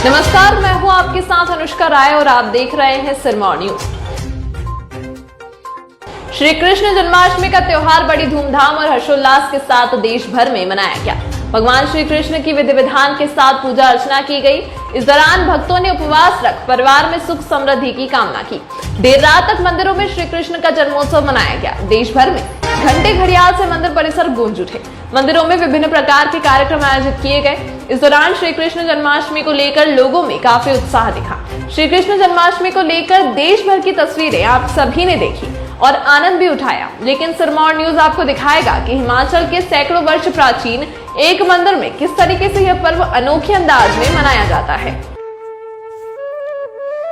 नमस्कार, मैं हूं आपके साथ अनुष्का राय और आप देख रहे हैं सिरमौर न्यूज। श्री कृष्ण जन्माष्टमी का त्योहार बड़ी धूमधाम और हर्षोल्लास के साथ देश भर में मनाया गया। भगवान श्री कृष्ण की विधि विधान के साथ पूजा अर्चना की गई। इस दौरान भक्तों ने उपवास रख परिवार में सुख समृद्धि की कामना की। देर रात तक मंदिरों में श्री कृष्ण का जन्मोत्सव मनाया गया। देश भर में घंटे घड़ियाल से मंदिर परिसर गूंज उठे। मंदिरों में विभिन्न प्रकार के कार्यक्रम आयोजित किए गए। इस दौरान श्री कृष्ण जन्माष्टमी को लेकर लोगों में काफी उत्साह दिखा। श्री कृष्ण जन्माष्टमी को लेकर देश भर की तस्वीरें आप सभी ने देखी और आनंद भी उठाया। लेकिन सिरमौर न्यूज आपको दिखाएगा कि हिमाचल के सैकड़ों वर्ष प्राचीन एक मंदिर में किस तरीके से यह पर्व अनोखे अंदाज में मनाया जाता है।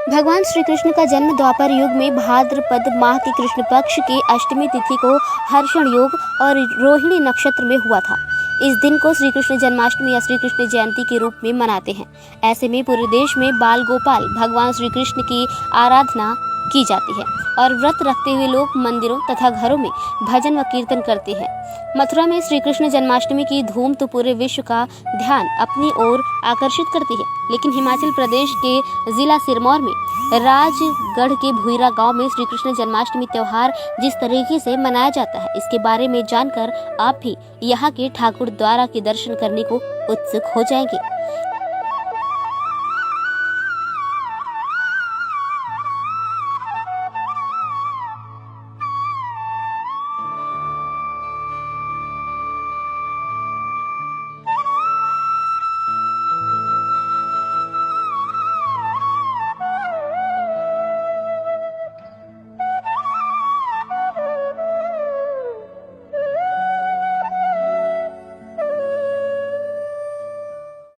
भगवान श्री कृष्ण का जन्म द्वापर युग में भाद्रपद माह के कृष्ण पक्ष की अष्टमी तिथि को हर्षण योग और रोहिणी नक्षत्र में हुआ था। इस दिन को श्री कृष्ण जन्माष्टमी या श्री कृष्ण जयंती के रूप में मनाते हैं। ऐसे में पूरे देश में बाल गोपाल भगवान श्री कृष्ण की आराधना की जाती है और व्रत रखते हुए लोग मंदिरों तथा घरों में भजन व कीर्तन करते हैं। मथुरा में श्री कृष्ण जन्माष्टमी की धूम तो पूरे विश्व का ध्यान अपनी ओर आकर्षित करती है, लेकिन हिमाचल प्रदेश के जिला सिरमौर में राजगढ़ के भुईरा गांव में श्री कृष्ण जन्माष्टमी त्योहार जिस तरीके से मनाया जाता है, इसके बारे में जानकर आप भी यहाँ के ठाकुर द्वारा के दर्शन करने को उत्सुक हो जाएंगे।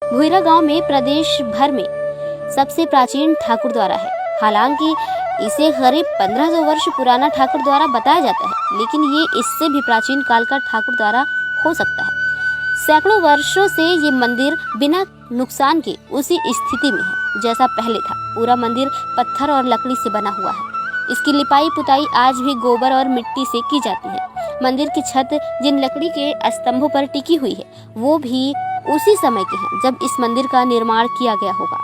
भुईरा गांव में प्रदेश भर में सबसे प्राचीन ठाकुर द्वारा है। हालांकि इसे करीब 1500 वर्ष पुराना ठाकुर द्वारा बताया जाता है, लेकिन ये इससे भी प्राचीन काल का ठाकुर द्वारा हो सकता है। सैकड़ों वर्षों से ये मंदिर बिना नुकसान के उसी स्थिति में है जैसा पहले था। पूरा मंदिर पत्थर और लकड़ी से बना हुआ है। इसकी लिपाई पुताई आज भी गोबर और मिट्टी से की जाती है। मंदिर की छत जिन लकड़ी के स्तंभों पर टिकी हुई है, वो भी उसी समय के हैं जब इस मंदिर का निर्माण किया गया होगा।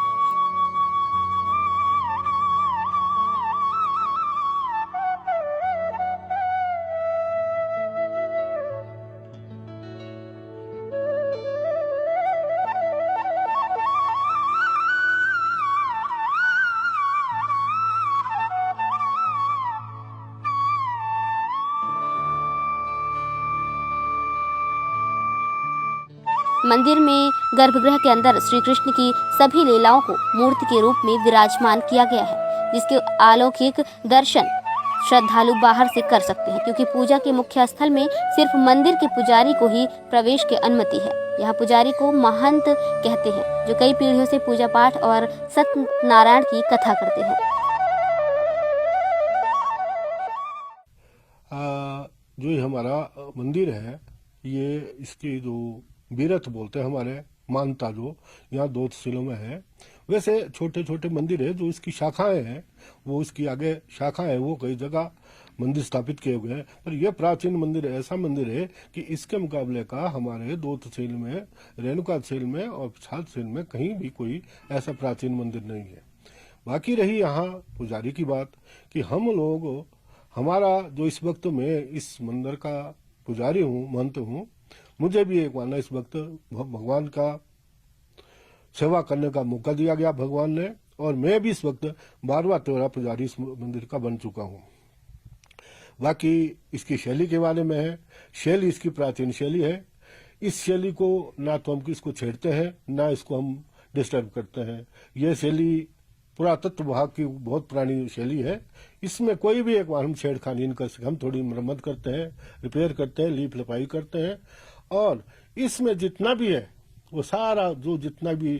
मंदिर में गर्भगृह के अंदर श्री कृष्ण की सभी लीलाओं को मूर्ति के रूप में विराजमान किया गया है, जिसके अलौकिक दर्शन श्रद्धालु बाहर से कर सकते हैं, क्योंकि पूजा के मुख्य स्थल में सिर्फ मंदिर के पुजारी को ही प्रवेश की अनुमति है। यहाँ पुजारी को महंत कहते हैं, जो कई पीढ़ियों से पूजा पाठ और सत्यनारायण की कथा करते हैं। जो ये हमारा मंदिर है, ये इसकी जो बीरथ बोलते हैं हमारे मानता, जो यहाँ 2 तहसीलों में है। वैसे छोटे छोटे मंदिर है, जो इसकी शाखाएं हैं, वो इसकी आगे शाखा है, वो कई जगह मंदिर स्थापित किए हुए हैं। पर यह प्राचीन मंदिर ऐसा मंदिर है कि इसके मुकाबले का हमारे 2 तहसील में, रेणुका तहसील में और पछाड़ तहसील में कहीं भी कोई ऐसा प्राचीन मंदिर नहीं है। बाकी रही यहाँ पुजारी की बात, कि हम लोग, हमारा जो इस वक्त में इस मंदिर का पुजारी हूँ, महंत हूँ, मुझे भी एक माना इस वक्त भगवान का सेवा करने का मौका दिया गया भगवान ने, और मैं भी इस वक्त 12वां 13वां पुजारी इस मंदिर का बन चुका हूँ। बाकी इसकी शैली के बारे में है, शैली इसकी प्राचीन शैली है। इस शैली को ना तो हम इसको छेड़ते हैं, ना इसको हम डिस्टर्ब करते हैं। यह शैली पुरातत्व विभाग की बहुत पुरानी शैली है। इसमें कोई भी एक बार हम छेड़खानी नहीं कर सकते। हम थोड़ी मरम्मत करते हैं, रिपेयर करते हैं, लीप लपाई करते हैं, और इसमें जितना भी है वो सारा जो जितना भी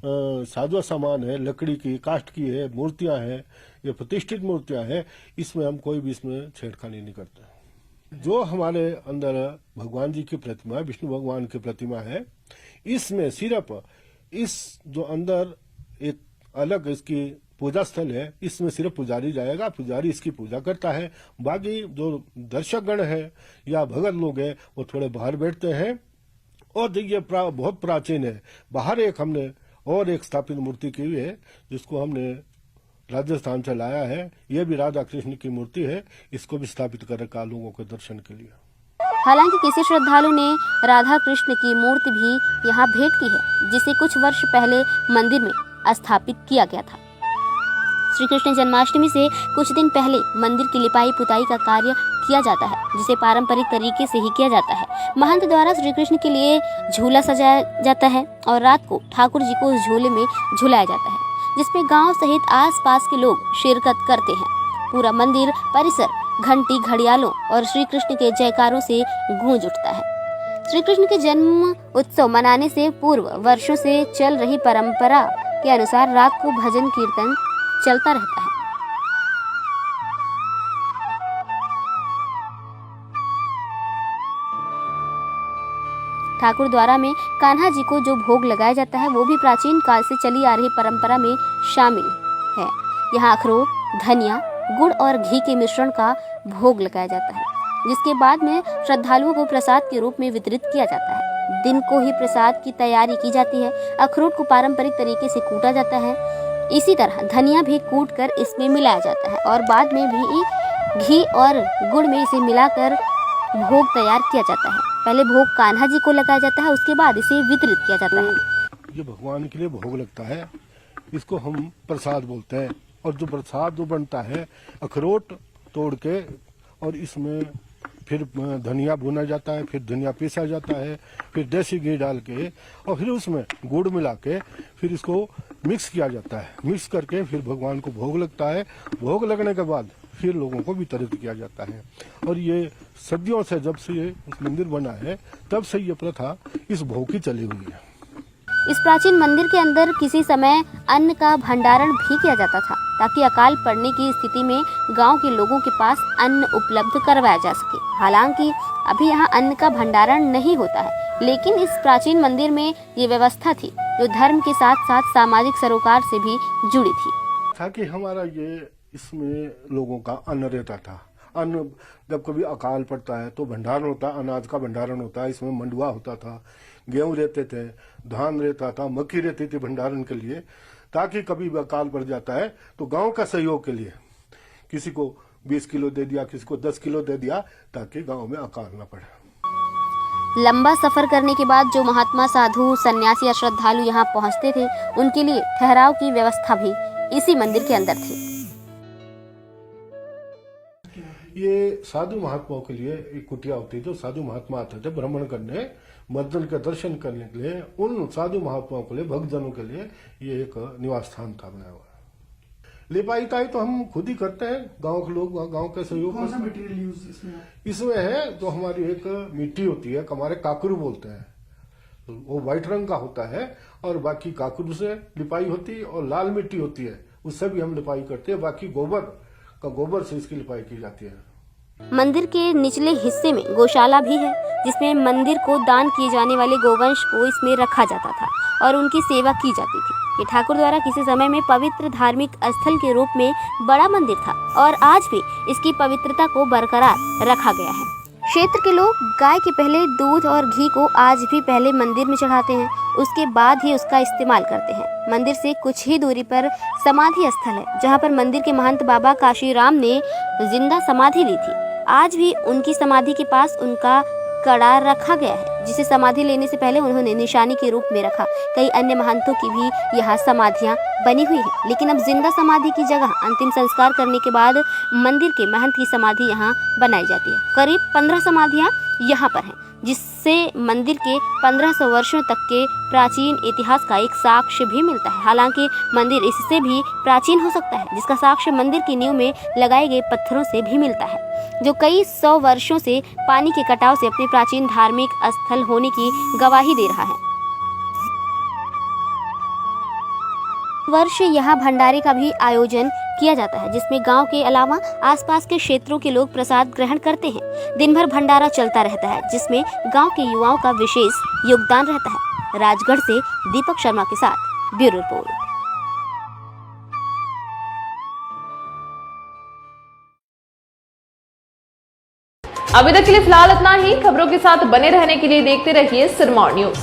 साजो सामान है, लकड़ी की, काष्ठ की है, मूर्तियां हैं, ये प्रतिष्ठित मूर्तियां हैं, इसमें हम कोई भी इसमें छेड़खानी नहीं करते। जो हमारे अंदर भगवान जी की प्रतिमा, विष्णु भगवान की प्रतिमा है, इसमें सिर्फ इस जो अंदर एक अलग इसकी पूजा स्थल है, इसमें सिर्फ पुजारी जाएगा, पुजारी इसकी पूजा करता है। बाकी जो दर्शकगण है या भगत लोग हैं वो थोड़े बाहर बैठते हैं। और ये बहुत प्राचीन है। बाहर एक हमने और एक स्थापित मूर्ति की हुई है जिसको हमने राजस्थान से लाया है। यह भी राधा कृष्ण की मूर्ति है, इसको भी स्थापित कर रखा लोगों के दर्शन के लिए। हालांकि किसी श्रद्धालु ने राधा कृष्ण की मूर्ति भी यहाँ भेंट की है, जिसे कुछ वर्ष पहले मंदिर में स्थापित किया गया था। श्री कृष्ण जन्माष्टमी से कुछ दिन पहले मंदिर की लिपाई पुताई का कार्य किया जाता है, जिसे पारंपरिक तरीके से ही किया जाता है। महंत द्वारा श्री कृष्ण के लिए झूला सजाया जाता है और रात को ठाकुर जी को उस झूले में झुलाया जाता है, जिसमें गांव सहित आसपास के लोग शिरकत करते हैं। पूरा मंदिर परिसर घंटी, घड़ियालों और श्री कृष्ण के जयकारों से गूंज उठता है। श्री कृष्ण के जन्म उत्सव मनाने से पूर्व वर्षों से चल रही परंपरा के अनुसार रात को भजन कीर्तन चलता रहता है। ठाकुर द्वारा में कान्हा जी को जो भोग लगाया जाता है वो भी प्राचीन काल से चली आ रही परंपरा में शामिल है। यहाँ अखरोट, धनिया, गुड़ और घी के मिश्रण का भोग लगाया जाता है, जिसके बाद में श्रद्धालुओं को प्रसाद के रूप में वितरित किया जाता है। दिन को ही प्रसाद की तैयारी की जाती है। अखरोट को पारंपरिक तरीके से कूटा जाता है, इसी तरह धनिया भी कूट कर इसमें मिलाया जाता है और बाद में भी घी और गुड़ में इसे मिलाकर भोग तैयार किया जाता है। पहले भोग कान्हा जी को लगाया जाता है, उसके बाद इसे वितरित किया जाता है। ये भगवान के लिए भोग लगता है, इसको हम प्रसाद बोलते हैं। और जो प्रसाद जो बनता है अखरोट तोड़ के और इसमें फिर धनिया भुना जाता है, फिर धनिया पीसा जाता है, फिर देसी घी डाल के और फिर उसमें गुड़ मिला के फिर इसको मिक्स किया जाता है। मिक्स करके फिर भगवान को भोग लगता है। भोग लगने के बाद फिर लोगों को वितरित किया जाता है। और ये सदियों से जब से ये मंदिर बना है तब से ये प्रथा इस भोग की चली हुई है। इस प्राचीन मंदिर के अंदर किसी समय अन्न का भंडारण भी किया जाता था, ताकि अकाल पड़ने की स्थिति में गांव के लोगों के पास अन्न उपलब्ध करवाया जा सके। हालांकि अभी यहाँ अन्न का भंडारण नहीं होता है, लेकिन इस प्राचीन मंदिर में ये व्यवस्था थी जो धर्म के साथ साथ सामाजिक सरोकार से भी जुड़ी थी। ताकि हमारा ये इसमें लोगों का अन्न रहता था। अन्न जब कभी अकाल पड़ता है तो भंडारण होता है, अनाज का भंडारण होता है। इसमें मंडुआ होता था, गेहूं रहते थे, धान रहता था, मक्की रहती थी भंडारण के लिए, ताकि कभी भी अकाल पड़ जाता है तो गांव का सहयोग के लिए किसी को 20 किलो दे दिया, किसी को 10 किलो दे दिया, ताकि गांव में अकाल न पड़े। लंबा सफर करने के बाद जो महात्मा, साधु, सन्यासी या श्रद्धालु यहाँ पहुँचते थे, उनके लिए ठहराव की व्यवस्था भी इसी मंदिर के अंदर थी। ये साधु महात्माओं के लिए एक कुटिया होती है। जो साधु महात्मा आते थे भ्रमण करने, मंदिर के दर्शन करने के लिए, उन साधु महात्माओं के लिए, भक्तजनों के लिए ये एक निवास स्थान था बनाया हुआ। लिपाई ताई तो हम खुद ही करते हैं, गांव के लोग, गांव के सहयोग। कौन सा मटेरियल यूज इसमें है जो हमारी एक मिट्टी होती है, हमारे काकरू बोलते हैं, वो व्हाइट रंग का होता है। और बाकी काकरू से लिपाई होती है और लाल मिट्टी होती है, उससे भी हम लिपाई करते हैं। बाकी गोबर से इसकी लिपाई की जाती है। मंदिर के निचले हिस्से में गौशाला भी है, जिसमें मंदिर को दान किए जाने वाले गोवंश को इसमें रखा जाता था और उनकी सेवा की जाती थी। ये ठाकुर द्वारा किसी समय में पवित्र धार्मिक स्थल के रूप में बड़ा मंदिर था और आज भी इसकी पवित्रता को बरकरार रखा गया है। क्षेत्र के लोग गाय के पहले दूध और घी को आज भी पहले मंदिर में चढ़ाते हैं, उसके बाद ही उसका इस्तेमाल करते हैं। मंदिर से कुछ ही दूरी पर समाधि स्थल है, जहां पर मंदिर के महंत बाबा काशीराम ने जिंदा समाधि ली थी। आज भी उनकी समाधि के पास उनका कड़ा रखा गया है, जिसे समाधि लेने से पहले उन्होंने निशानी के रूप में रखा। कई अन्य महंतों की भी यहाँ समाधियाँ बनी हुई है, लेकिन अब जिंदा समाधि की जगह अंतिम संस्कार करने के बाद मंदिर के महंत की समाधि यहाँ बनाई जाती है। करीब 15 समाधियाँ यहाँ पर हैं, जिससे मंदिर के 1500 वर्षों तक के प्राचीन इतिहास का एक साक्ष्य भी मिलता है। हालांकि मंदिर इससे भी प्राचीन हो सकता है, जिसका साक्ष्य मंदिर की नींव में लगाए गए पत्थरों से भी मिलता है, जो कई 100 वर्षों से पानी के कटाव से अपने प्राचीन धार्मिक स्थल होने की गवाही दे रहा है। वर्ष यहाँ भंडारे का भी आयोजन किया जाता है, जिसमें गांव के अलावा आसपास के क्षेत्रों के लोग प्रसाद ग्रहण करते हैं। दिन भर भंडारा चलता रहता है, जिसमें गांव के युवाओं का विशेष योगदान रहता है। राजगढ़ से दीपक शर्मा के साथ ब्यूरो रिपोर्ट। अभी तक के लिए फिलहाल इतना ही। खबरों के साथ बने रहने के लिए देखते रहिए सिरमौर न्यूज।